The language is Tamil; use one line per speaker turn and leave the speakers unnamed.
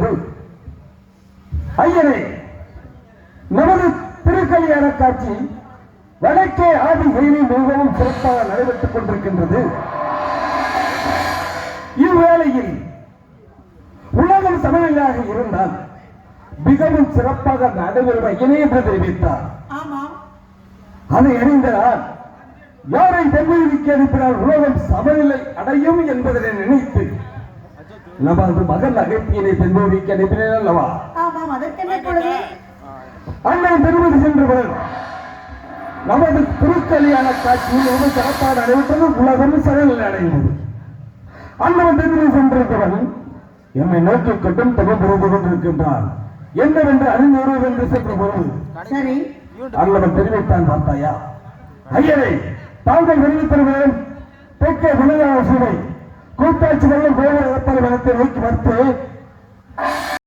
பொழுது, ஐயனே, நமது திருக்கல்யாண காட்சி வடக்கே ஆதிகையில் மிகவும் சிறப்பாக நடைபெற்றுக் கொண்டிருக்கின்றது. இவ்வேளையில் உலகம் சமநிலையாக இருந்தால் மிகவும் சிறப்பாக நடைபெறும் ஐயனே என்று தெரிவித்தார். அதை அறிந்தால் யாரை தென்மொழிக்கு அனுப்பினால் உலகம் சமநிலை அடையும் என்பதை நினைத்து நமது மகன் அகத்தியனை தென்மொழிக்கு அனுப்பினேன் அல்லவா? அண்ணன் திருமதி சென்றவர்கள் நமது திருக்கல்யாண காட்சியில் ஒரு சிறப்பாக நடைபெற்றது. உலகம் சமநிலை அடைந்தது. அண்ணன் திருமதி சென்றவர்கள் என்னை நோக்கி கட்டும் தகவல் புரிந்து கொண்டிருக்கின்றான். என்னவென்று அறிஞர் என்று சென்ற பொருள் அண்ணன் தெரிவித்தான். பார்த்தாயா ஐயரை தாங்கள் தெரிவித்தவர்கள் தெற்கே விளையாட சூழை கூட்டாட்சி வெள்ளம் கோவில் இடப்பட வனத்தை நோக்கி வந்து